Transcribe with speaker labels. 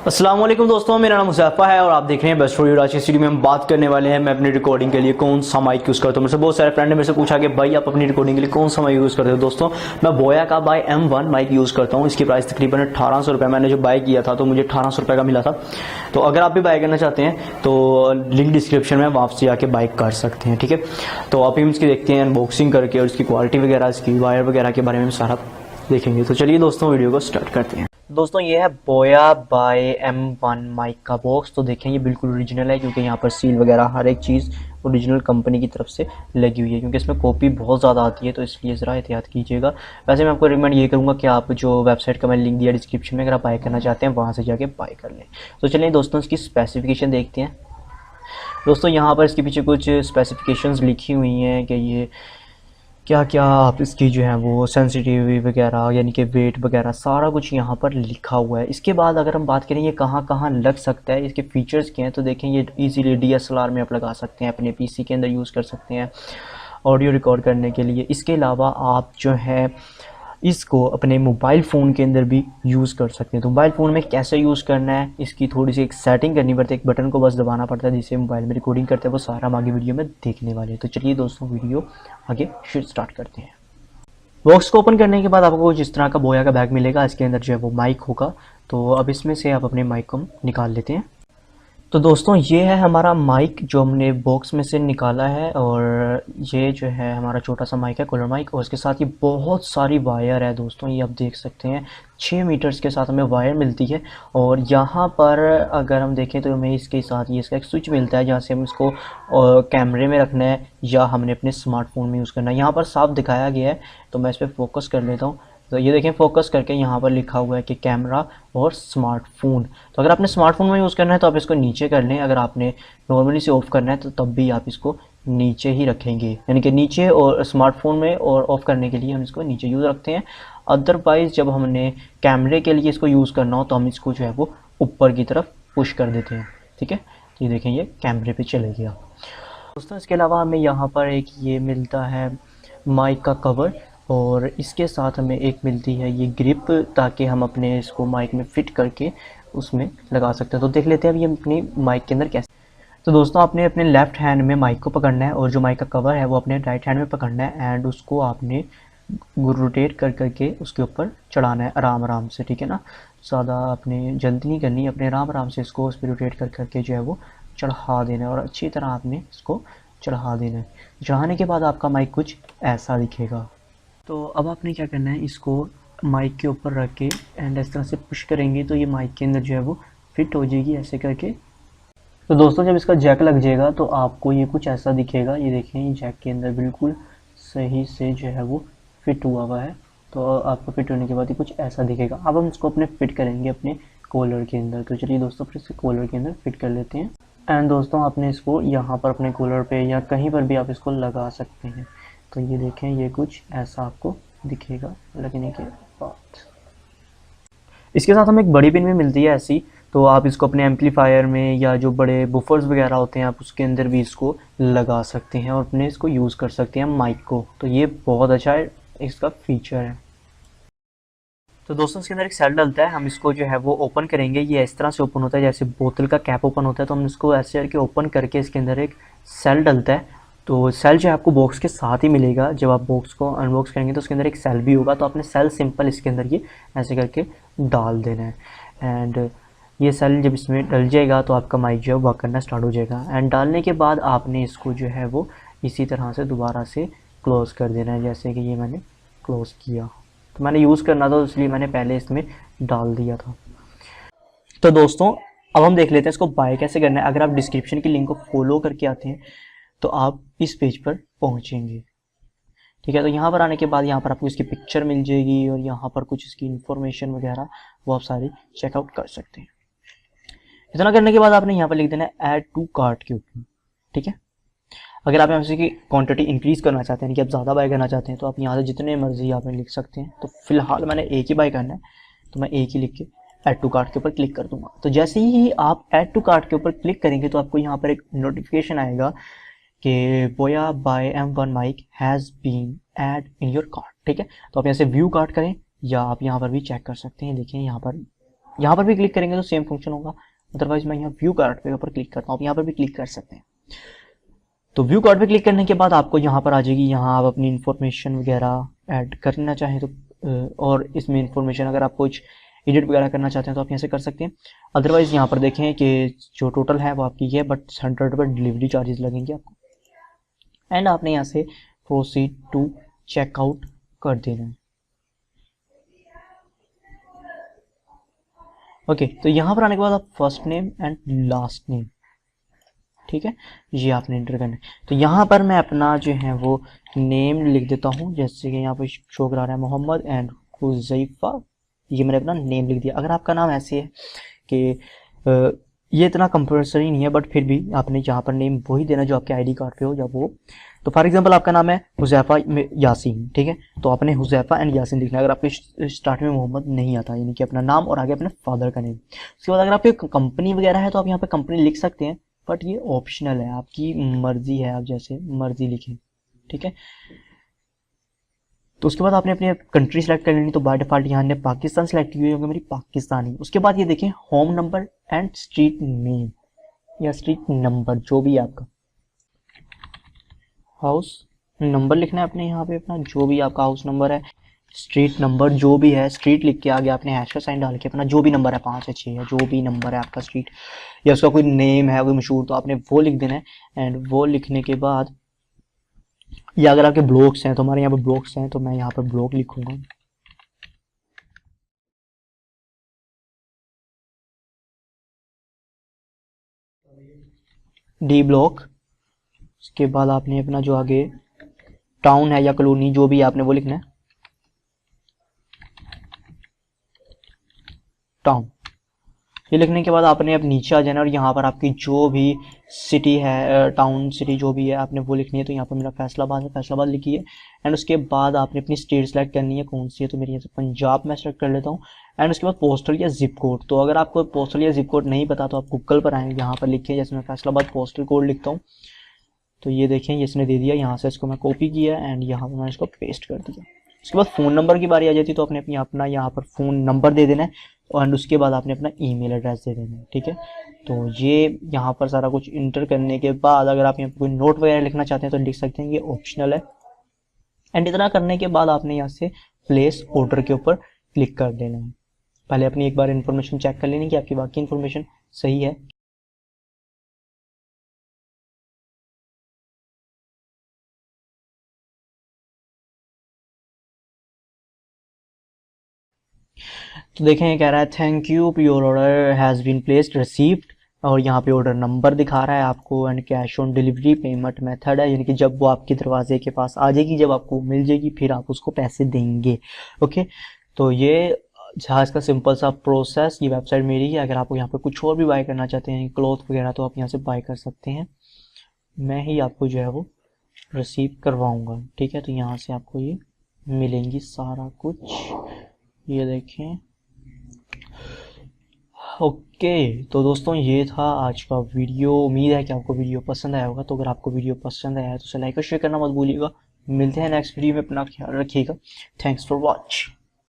Speaker 1: अस्सलाम वालेकुम दोस्तों, मेरा नाम मुज़फ़्फ़र है और आप देख रहे हैं बेस्ट स्टूडियो। आज की वीडियो में हम बात करने वाले हैं मैं अपनी रिकॉर्डिंग के लिए कौन सा माइक यूज़ करता हूँ। मेरे से बहुत सारे फ्रेंड ने मेरे से पूछा कि भाई आप अपनी रिकॉर्डिंग के लिए कौन सा माइक यूज़ करते हो। दोस्तों मैं बोया का बाय M1 माइक यूज़ करता हूँ। इसकी प्राइस तकरीबन 1800 रुपये। मैंने जो बाय किया था तो मुझे 1800 रुपये का मिला था। तो अगर आप भी बाय करना चाहते हैं तो लिंक डिस्क्रिप्शन में आप से जाके बाय कर सकते हैं, ठीक है। तो आप इसकी देखते हैं अनबॉक्सिंग करके और इसकी क्वालिटी वगैरह, इसकी वायर वगैरह के बारे में सारा देखेंगे। तो चलिए दोस्तों वीडियो को स्टार्ट करते हैं। दोस्तों ये है बोया बाय M1 माइक का बॉक्स। तो देखें ये बिल्कुल ओरिजिनल है क्योंकि यहाँ पर सील वगैरह हर एक चीज़ ओरिजिनल कंपनी की तरफ से लगी हुई है, क्योंकि इसमें कॉपी बहुत ज़्यादा आती है तो इसलिए ज़रा एहतियात कीजिएगा। वैसे मैं आपको रिकमेंड ये करूँगा कि आप जो वेबसाइट का मैंने लिंक दिया डिस्क्रिप्शन में, अगर आप बाय करना चाहते हैं वहाँ से जाके बाय कर लें। तो चलिए दोस्तों इसकी स्पेसिफिकेशन देखते हैं। दोस्तों यहाँ पर इसके पीछे कुछ स्पेसिफिकेशंस लिखी हुई हैं कि ये क्या क्या आप इसकी जो है वो सेंसिटिविटी वगैरह यानी कि वेट वगैरह सारा कुछ यहाँ पर लिखा हुआ है। इसके बाद अगर हम बात करें ये कहाँ कहाँ लग सकता है, इसके फीचर्स क्या हैं, तो देखें ये इजीली DSLR में आप लगा सकते हैं, अपने PC के अंदर यूज़ कर सकते हैं ऑडियो रिकॉर्ड करने के लिए। इसके अलावा आप जो है इसको अपने मोबाइल फ़ोन के अंदर भी यूज़ कर सकते हैं। तो मोबाइल फ़ोन में कैसे यूज़ करना है, इसकी थोड़ी सी एक सेटिंग करनी पड़ती है, एक बटन को बस दबाना पड़ता है जिससे मोबाइल में रिकॉर्डिंग करते हैं। वो सारा हम आगे वीडियो में देखने वाले हैं। तो चलिए दोस्तों वीडियो आगे स्टार्ट करते हैं। बॉक्स को ओपन करने के बाद आपको कुछ इस तरह का बोया का बैग मिलेगा। इसके अंदर जो है वो माइक होगा। तो अब इसमें से आप अपने माइक को निकाल लेते हैं। तो दोस्तों ये है हमारा माइक जो हमने बॉक्स में से निकाला है, और ये जो है हमारा छोटा सा माइक है, कॉलर माइक, और इसके साथ ये बहुत सारी वायर है। दोस्तों ये आप देख सकते हैं 6 मीटर्स के साथ हमें वायर मिलती है। और यहाँ पर अगर हम देखें तो हमें इसके साथ ये इसका एक स्विच मिलता है जहाँ से हम इसको कैमरे में रखना है या हमने अपने स्मार्टफोन में यूज़ करना है। यहाँ पर साफ दिखाया गया है तो मैं इस पर फोकस कर लेता हूँ। तो ये देखें फोकस करके यहाँ पर लिखा हुआ है कि कैमरा और स्मार्टफोन। तो अगर आपने स्मार्टफोन में यूज़ करना है तो आप इसको नीचे कर लें, अगर आपने नॉर्मली से ऑफ़ करना है तो तब भी आप इसको नीचे ही रखेंगे, यानी कि नीचे, और स्मार्टफोन में और ऑफ़ करने के लिए हम इसको नीचे यूज़ रखते हैं। अदरवाइज़ जब हमने कैमरे के लिए इसको यूज़ करना हो तो हम इसको जो है वो ऊपर की तरफ पुश कर देते हैं, ठीक है। तो ये देखें ये कैमरे पर चले गया। दोस्तों इसके अलावा हमें यहाँ पर एक ये मिलता है माइक का कवर, और इसके साथ हमें एक मिलती है ये ग्रिप, ताकि हम अपने इसको माइक में फ़िट करके उसमें लगा सकते हैं। तो देख लेते हैं अब ये अपनी माइक के अंदर कैसे। तो दोस्तों आपने अपने लेफ़्ट हैंड में माइक को पकड़ना है और जो माइक का कवर है वो अपने राइट हैंड में पकड़ना है, एंड उसको आपने रोटेट कर करके उसके ऊपर चढ़ाना है आराम आराम से, ठीक है ना। ज़्यादा आपने जल्दी नहीं करनी, अपने आराम आराम से इसको उस पर रोटेट कर करके जो है वो चढ़ा देना है, और अच्छी तरह आपने इसको चढ़ा देना है। चढ़ाने के बाद आपका माइक कुछ ऐसा दिखेगा। तो अब आपने क्या करना है, इसको माइक के ऊपर रख के एंड इस तरह से पुश करेंगे तो ये माइक के अंदर जो है वो फिट हो जाएगी ऐसे करके। तो दोस्तों जब इसका जैक लग जाएगा तो आपको ये कुछ ऐसा दिखेगा। ये देखें ये जैक के अंदर बिल्कुल सही से जो है वो फिट हुआ है। तो आपको फिट होने के बाद ये कुछ ऐसा दिखेगा। अब हम इसको अपने फिट करेंगे अपने कॉलर के अंदर। तो चलिए दोस्तों फिर इसे कॉलर के अंदर फिट कर लेते हैं। एंड दोस्तों आपने इसको यहाँ पर अपने कॉलर पे या कहीं पर भी आप इसको लगा सकते हैं। तो ये देखें ये कुछ ऐसा आपको दिखेगा लगने के बाद। इसके साथ हमें एक बड़ी पिन भी मिलती है ऐसी, तो आप इसको अपने एम्पलीफायर में या जो बड़े बुफर्स वगैरह होते हैं आप उसके अंदर भी इसको लगा सकते हैं और अपने इसको यूज़ कर सकते हैं माइक को। तो ये बहुत अच्छा है, इसका फीचर है। तो दोस्तों इसके अंदर एक सेल डलता है, हम इसको जो है वो ओपन करेंगे। ये इस तरह से ओपन होता है जैसे बोतल का कैप ओपन होता है। तो हम इसको ऐसे करके ओपन करके इसके अंदर एक सेल डलता है। तो सेल जो है आपको बॉक्स के साथ ही मिलेगा। जब आप बॉक्स को अनबॉक्स करेंगे तो उसके अंदर एक सेल भी होगा। तो आपने सेल सिंपल इसके अंदर ये ऐसे करके डाल देना है, एंड ये सेल जब इसमें डल जाएगा तो आपका माइक जो है वर्क करना स्टार्ट हो जाएगा। एंड डालने के बाद आपने इसको जो है वो इसी तरह से दोबारा से क्लोज़ कर देना है, जैसे कि ये मैंने क्लोज़ किया। तो मैंने यूज़ करना था इसलिए मैंने पहले इसमें डाल दिया था। तो दोस्तों अब हम देख लेते हैं इसको बाय कैसे करना है। अगर आप डिस्क्रिप्शन की लिंक को फॉलो करके आते हैं तो आप इस पेज पर पहुंचेंगे, ठीक है। तो यहाँ पर आने के बाद यहाँ पर आपको इसकी पिक्चर मिल जाएगी और यहाँ पर कुछ इसकी इन्फॉर्मेशन वगैरह वो आप सारी चेकआउट कर सकते हैं। इतना करने के बाद आपने यहाँ पर लिख देना है ऐड टू कार्ट के ऊपर, ठीक है। अगर आप यहाँ से की क्वांटिटी इंक्रीज़ करना चाहते हैं कि आप ज़्यादा बाय करना चाहते हैं तो आप यहाँ से जितने मर्जी आपने लिख सकते हैं। तो फिलहाल मैंने एक ही बाय करना है तो मैं एक ही लिख के ऐड टू कार्ट के ऊपर क्लिक कर दूंगा। तो जैसे ही आप ऐड टू कार्ट के ऊपर क्लिक करेंगे तो आपको यहाँ पर एक नोटिफिकेशन आएगा कि Boya by M1 mic has been add in your cart, ठीक है। तो आप यहाँ से व्यू कार्ट करें या आप यहाँ पर भी चेक कर सकते हैं। देखिए यहाँ पर यहाँ पर भी क्लिक करेंगे तो सेम फंक्शन होगा। अदरवाइज मैं यहाँ व्यू कार्ड पे ऊपर क्लिक करता हूँ, यहाँ पर भी क्लिक कर सकते हैं। तो व्यू कार्ड पे क्लिक करने के बाद आपको यहाँ पर आ जाएगी, यहाँ आप अपनी इन्फॉर्मेशन वगैरह ऐड करना चाहें तो और इसमें इन्फॉर्मेशन अगर आप कुछ एडिट वगैरह करना चाहते हैं तो आप यहाँ से कर सकते हैं। अदरवाइज यहाँ पर देखें कि जो टोटल है वो आपकी है, बट 100 पर डिलीवरी चार्जेस लगेंगे आपको। एंड आपने यहाँ से प्रोसीड टू चेकआउट कर देना है। ओके, तो यहाँ पर आने के बाद आप first name and last name, ठीक है, ये आपने एंटर करना है। तो यहाँ पर मैं अपना जो है वो नेम लिख देता हूँ, जैसे कि यहाँ पर शो करा रहा है मोहम्मद एंड हुज़ैफा, ये मैंने अपना नेम लिख दिया। अगर आपका नाम ऐसे है कि ये इतना कंपल्सरी नहीं है, बट फिर भी आपने यहाँ पर नेम वही देना जो आपके आईडी कार्ड पे हो या वो। तो फॉर एग्जांपल आपका नाम है हुज़ैफा यासीन, ठीक है, तो आपने हुज़ैफा एंड यासीन लिखना है। अगर आपके स्टार्ट में मोहम्मद नहीं आता, यानी कि अपना नाम और आगे अपने फादर का नेम। उसके बाद अगर आपकी कंपनी वगैरह है तो आप यहाँ पे कंपनी लिख सकते हैं, बट ये ऑप्शनल है, आपकी मर्जी है, आप जैसे मर्जी लिखें, ठीक है। तो उसके बाद आपने अपनी कंट्री सेलेक्ट कर लेनी। तो बाय डिफॉल्ट यहाँ ने पाकिस्तान सेलेक्ट की हुई होगी, मेरी पाकिस्तानी। उसके बाद ये देखें home number and street name या स्ट्रीट नंबर, जो भी आपका हाउस नंबर लिखना है अपने यहाँ पे, अपना जो भी आपका हाउस नंबर है, स्ट्रीट नंबर जो भी है, स्ट्रीट लिख के आगे आपने हैश का साइन डाल के अपना जो भी नंबर है 5 या 6 है, जो भी नंबर है आपका स्ट्रीट या उसका कोई नेम है कोई मशहूर, तो आपने वो लिख देना है। एंड वो लिखने के बाद या अगर आपके ब्लॉक्स हैं तो हमारे यहाँ पर ब्लॉक्स हैं, तो मैं यहाँ पर ब्लॉक लिखूंगा। D block. उसके बाद आपने अपना जो आगे टाउन है या कॉलोनी जो भी आपने वो लिखना है, टाउन। ये लिखने के बाद आपने अब नीचे आ जाना और यहाँ पर आपकी जो भी सिटी है, टाउन सिटी जो भी है आपने वो लिखनी है। तो यहाँ पर मेरा फैसलाबाद है, फैसलाबाद लिखी है। एंड उसके बाद आपने अपनी स्टेट सेलेक्ट करनी है, कौन सी है, तो मेरी यहाँ से पंजाब में सेलेक्ट कर लेता हूँ। एंड उसके बाद पोस्टल या जिप कोड। तो अगर आपको पोस्टल या जिप कोड नहीं पता तो आप गूगल पर आएंगे, यहाँ पर लिखिए, जैसे मैं फैसलाबाद पोस्टल कोड लिखता हूँ तो ये देखें ये इसने दे दिया। यहाँ से इसको मैं कॉपी किया एंड यहाँ पर मैंने इसको पेस्ट कर दिया। उसके बाद फ़ोन नंबर की बारी आ जाती है, तो आपने अपना यहाँ पर फ़ोन नंबर दे देना है और उसके बाद आपने अपना ईमेल एड्रेस दे देना है, ठीक है। तो ये यहाँ पर सारा कुछ इंटर करने के बाद अगर आप यहाँ पर कोई नोट वगैरह लिखना चाहते हैं तो लिख सकते हैं, ये ऑप्शनल है। एंड इतना करने के बाद आपने यहाँ से प्लेस ऑर्डर के ऊपर क्लिक कर देना है। पहले अपनी एक बार इन्फॉर्मेशन चेक कर लेनी कि आपकी बाकी इन्फॉर्मेशन सही है। तो देखें ये कह रहा है thank you your order has been placed received, और यहाँ पे ऑर्डर नंबर दिखा रहा है आपको। And cash on delivery payment method है, यानी कि जब वो आपके दरवाजे के पास आ जाएगी, जब आपको मिल जाएगी फिर आप उसको पैसे देंगे। ओके, तो ये जहाज़ का सिंपल सा प्रोसेस। ये वेबसाइट मेरी है, अगर आप यहाँ पे कुछ और भी बाय करना चाहते हैं क्लॉथ वगैरह तो आप यहाँ से बाय कर सकते हैं। मैं ही आपको जो है वो रिसीव करवाऊँगा, ठीक है। तो यहाँ से आपको ये मिलेंगी सारा कुछ, ये देखें। ओके, तो दोस्तों ये था आज का वीडियो। उम्मीद है कि आपको वीडियो पसंद आया होगा। तो अगर आपको वीडियो पसंद आया है तो उसे लाइक और शेयर करना मत भूलिएगा। मिलते हैं नेक्स्ट वीडियो में, अपना ख्याल रखिएगा। Thanks for watch.